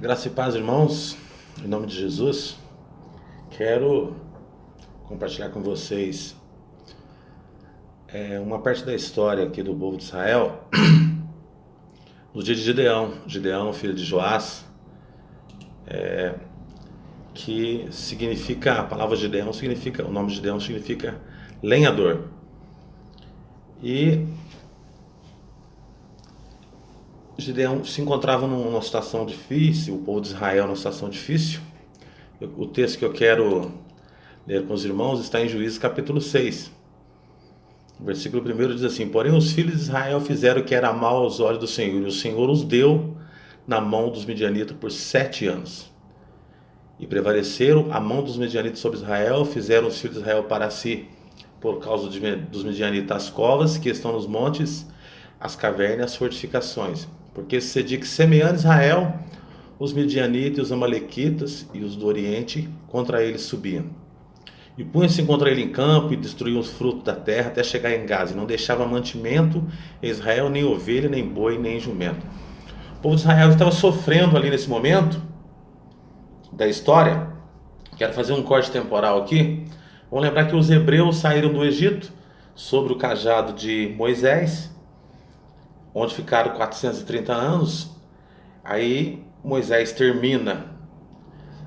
Graça e paz, irmãos, em nome de Jesus, quero compartilhar com vocês uma parte da história aqui do povo de Israel, no dia de Gideão, filho de Joás, que significa, a palavra Gideão significa, o nome de Gideão significa lenhador. E Gideão se encontrava numa situação difícil, o povo de Israel numa situação difícil. O texto que eu quero ler com os irmãos está em Juízes capítulo 6. O versículo 1 diz assim: Porém os filhos de Israel fizeram o que era mal aos olhos do Senhor, e o Senhor os deu na mão dos midianitas por 7 anos. E prevaleceram a mão dos midianitas sobre Israel, fizeram os filhos de Israel para si, por causa dos midianitas, as covas que estão nos montes, as cavernas e as fortificações. Porque se diz que semeando Israel, os midianitas, os amalequitas e os do oriente contra eles subiam. E punham-se contra ele em campo e destruíam os frutos da terra até chegar em Gaza. E não deixava mantimento em Israel, nem ovelha, nem boi, nem jumento. O povo de Israel estava sofrendo ali nesse momento da história. Quero fazer um corte temporal aqui. Vamos lembrar que os hebreus saíram do Egito sobre o cajado de Moisés, onde ficaram 430 anos. Aí Moisés termina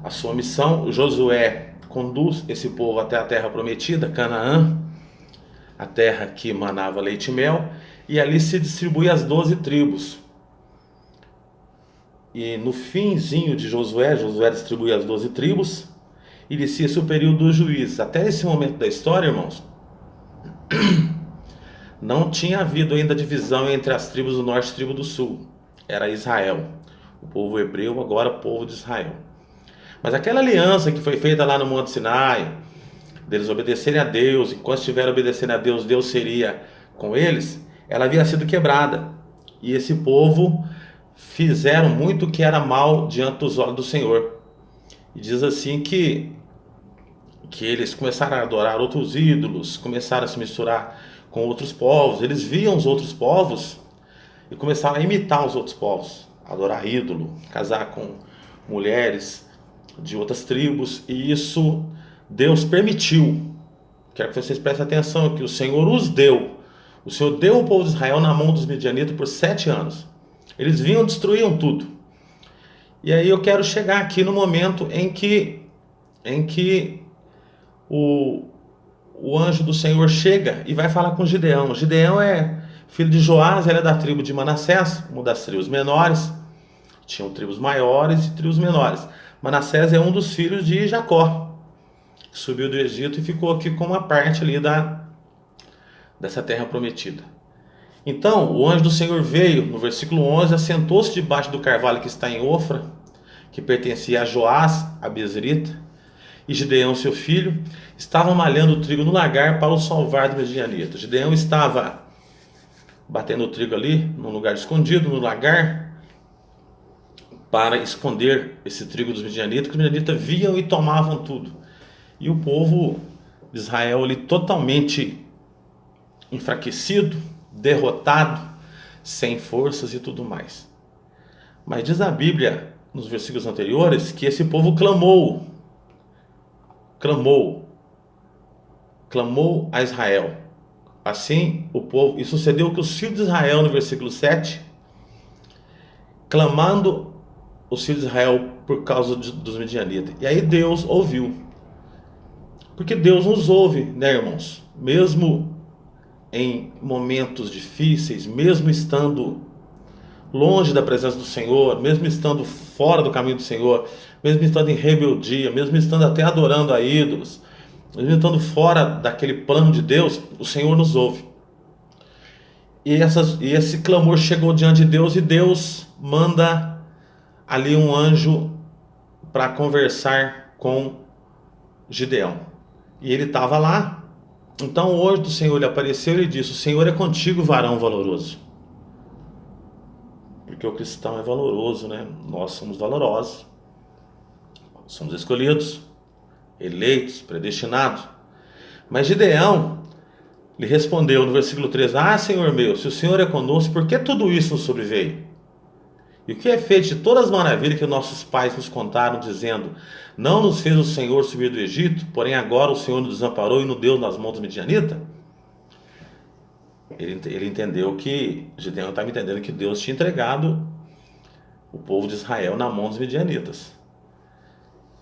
a sua missão, Josué conduz esse povo até a terra prometida, Canaã, a terra que manava leite e mel, e ali se distribui as 12 tribos. E no finzinho de Josué distribui as 12 tribos, e inicia-se o período dos juízes. Até esse momento da história, irmãos, não tinha havido ainda divisão entre as tribos do norte e as tribos do sul. Era Israel. O povo hebreu, agora o povo de Israel. Mas aquela aliança que foi feita lá no Monte Sinai, deles obedecerem a Deus, enquanto estiverem obedecendo a Deus, Deus seria com eles, ela havia sido quebrada. E esse povo fizeram muito o que era mal diante dos olhos do Senhor. E diz assim que eles começaram a adorar outros ídolos, começaram a se misturar com outros povos. Eles viam os outros povos e começaram a imitar os outros povos, adorar ídolo, casar com mulheres de outras tribos, e isso Deus permitiu. Quero que vocês prestem atenção que o Senhor os deu. O Senhor deu o povo de Israel na mão dos midianitas por 7 anos. Eles vinham, destruíam tudo. E aí eu quero chegar aqui no momento em que o anjo do Senhor chega e vai falar com Gideão. Gideão é filho de Joás, ele é da tribo de Manassés, uma das tribos menores. Tinham tribos maiores e tribos menores. Manassés é um dos filhos de Jacó, que subiu do Egito e ficou aqui com uma parte ali dessa terra prometida. Então, o anjo do Senhor veio, no versículo 11, assentou-se debaixo do carvalho que está em Ofra, que pertencia a Joás, a Bezerita, e Gideão, seu filho, estavam malhando o trigo no lagar para o salvar dos midianitas. Gideão estava batendo o trigo ali, num lugar escondido, no lagar, para esconder esse trigo dos midianitas, que os midianitas viam e tomavam tudo. E o povo de Israel ali totalmente enfraquecido, derrotado, sem forças e tudo mais. Mas diz a Bíblia, nos versículos anteriores, que esse povo clamou a Israel. Assim, o povo, e sucedeu que os filhos de Israel, no versículo 7, clamando os filhos de Israel por causa dos midianitas. E aí Deus ouviu. Porque Deus nos ouve, né, irmãos? Mesmo em momentos difíceis, mesmo estando longe da presença do Senhor, mesmo estando fora do caminho do Senhor, mesmo estando em rebeldia, mesmo estando até adorando a ídolos, mesmo estando fora daquele plano de Deus, o Senhor nos ouve. E esse clamor chegou diante de Deus, e Deus manda ali um anjo para conversar com Gideão. E ele estava lá. Então o anjo do Senhor lhe apareceu e disse: o Senhor é contigo, varão valoroso. Porque o cristão é valoroso, né? Nós somos valorosos. Somos escolhidos, eleitos, predestinados. Mas Gideão lhe respondeu no versículo 13: Ah, Senhor meu, se o Senhor é conosco, por que tudo isso nos sobreveio? E o que é feito de todas as maravilhas que nossos pais nos contaram, dizendo: não nos fez o Senhor subir do Egito, porém agora o Senhor nos desamparou e nos deu nas mãos dos midianitas? Ele entendeu que, Gideão estava entendendo que Deus tinha entregado o povo de Israel na mão dos midianitas.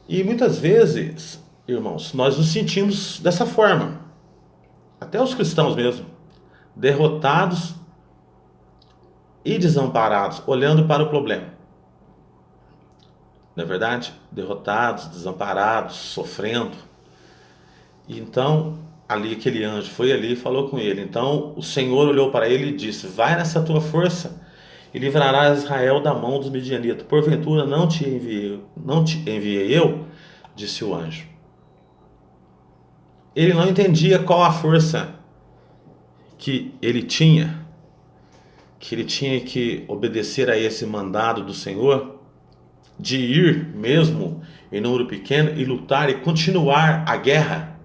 E muitas vezes, irmãos, nós nos sentimos dessa forma, até os cristãos mesmo, derrotados e desamparados, olhando para o problema. Não é verdade? Derrotados, desamparados, sofrendo. E então, ali aquele anjo foi ali e falou com ele. Então o Senhor olhou para ele e disse: vai nessa tua força e livrarás Israel da mão dos midianitas. Porventura não te enviei eu? Disse o anjo. Ele não entendia qual a força que ele tinha que obedecer a esse mandado do Senhor, de ir mesmo em número pequeno e lutar e continuar a guerra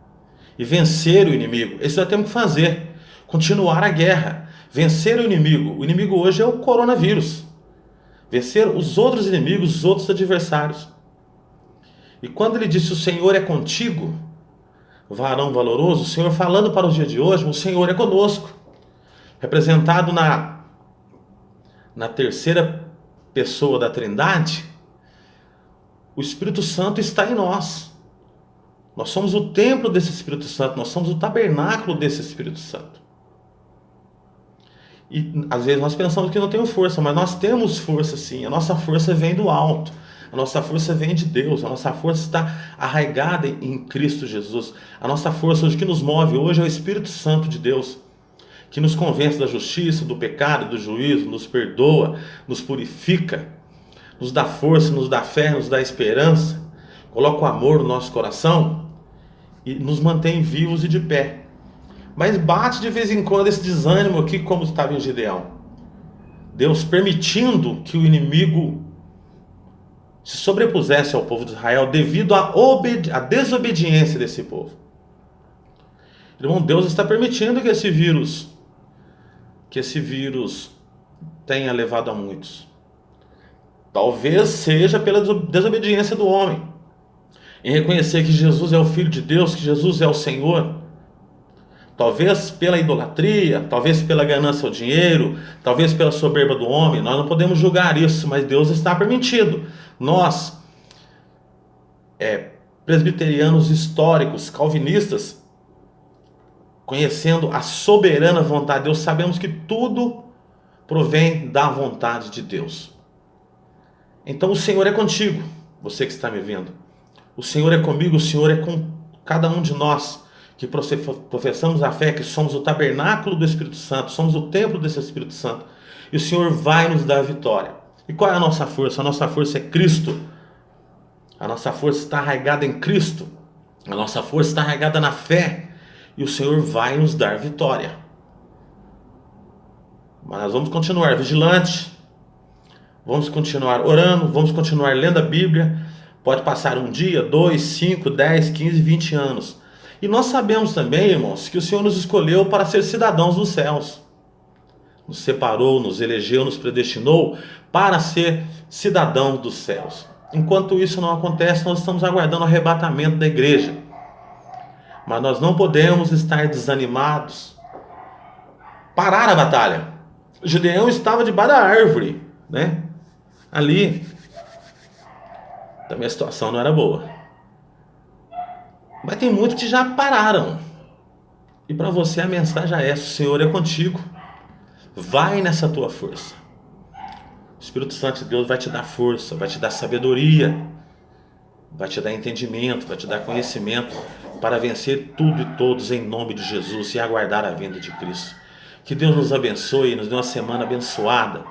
e vencer o inimigo. Isso nós temos que fazer, continuar a guerra, vencer o inimigo. O inimigo hoje é o coronavírus, vencer os outros inimigos, os outros adversários. E quando ele disse: o Senhor é contigo, varão valoroso, o Senhor falando para os dias de hoje, o Senhor é conosco, representado na terceira pessoa da Trindade. O Espírito Santo está em nós. Nós somos o templo desse Espírito Santo, nós somos o tabernáculo desse Espírito Santo. E às vezes nós pensamos que não temos força, mas nós temos força sim. A nossa força vem do alto, a nossa força vem de Deus, a nossa força está arraigada em Cristo Jesus. A nossa força hoje que nos move hoje é o Espírito Santo de Deus, que nos convence da justiça, do pecado, do juízo, nos perdoa, nos purifica, nos dá força, nos dá fé, nos dá esperança, coloca o amor no nosso coração e nos mantém vivos e de pé. Mas bate de vez em quando esse desânimo aqui, como estava em Gideão. Deus permitindo que o inimigo se sobrepusesse ao povo de Israel devido à desobediência desse povo. Irmão, Deus está permitindo que esse vírus tenha levado a muitos. Talvez seja pela desobediência do homem, em reconhecer que Jesus é o Filho de Deus, que Jesus é o Senhor. Talvez pela idolatria, talvez pela ganância ao dinheiro, talvez pela soberba do homem. Nós não podemos julgar isso, mas Deus está permitindo. Nós, presbiterianos históricos, calvinistas, conhecendo a soberana vontade de Deus, sabemos que tudo provém da vontade de Deus. Então o Senhor é contigo, você que está me vendo. O Senhor é comigo, o Senhor é com cada um de nós que professamos a fé, que somos o tabernáculo do Espírito Santo, somos o templo desse Espírito Santo. E o Senhor vai nos dar a vitória. E qual é a nossa força? A nossa força é Cristo. A nossa força está arraigada em Cristo. A nossa força está arraigada na fé. E o Senhor vai nos dar vitória. Mas nós vamos continuar vigilantes. Vamos continuar orando, vamos continuar lendo a Bíblia. Pode passar um dia, 2, 5, 10, 15, 20 anos. E nós sabemos também, irmãos, que o Senhor nos escolheu para ser cidadãos dos céus. Nos separou, nos elegeu, nos predestinou para ser cidadãos dos céus. Enquanto isso não acontece, nós estamos aguardando o arrebatamento da igreja. Mas nós não podemos estar desanimados. Parar a batalha. Gideão estava debaixo da árvore, né? Ali também a situação não era boa. Mas tem muitos que já pararam. E para você a mensagem é essa: o Senhor é contigo. Vai nessa tua força. O Espírito Santo de Deus vai te dar força, vai te dar sabedoria, vai te dar entendimento, vai te dar conhecimento para vencer tudo e todos em nome de Jesus e aguardar a vinda de Cristo. Que Deus nos abençoe e nos dê uma semana abençoada.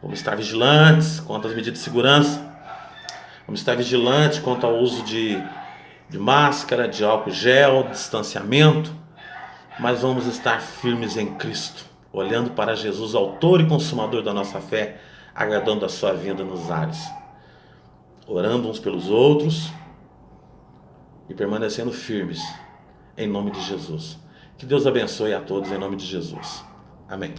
Vamos estar vigilantes quanto às medidas de segurança. Vamos estar vigilantes quanto ao uso de máscara, de álcool gel, distanciamento. Mas vamos estar firmes em Cristo, olhando para Jesus, autor e consumador da nossa fé, aguardando a sua vinda nos ares. Orando uns pelos outros e permanecendo firmes em nome de Jesus. Que Deus abençoe a todos em nome de Jesus. Amém.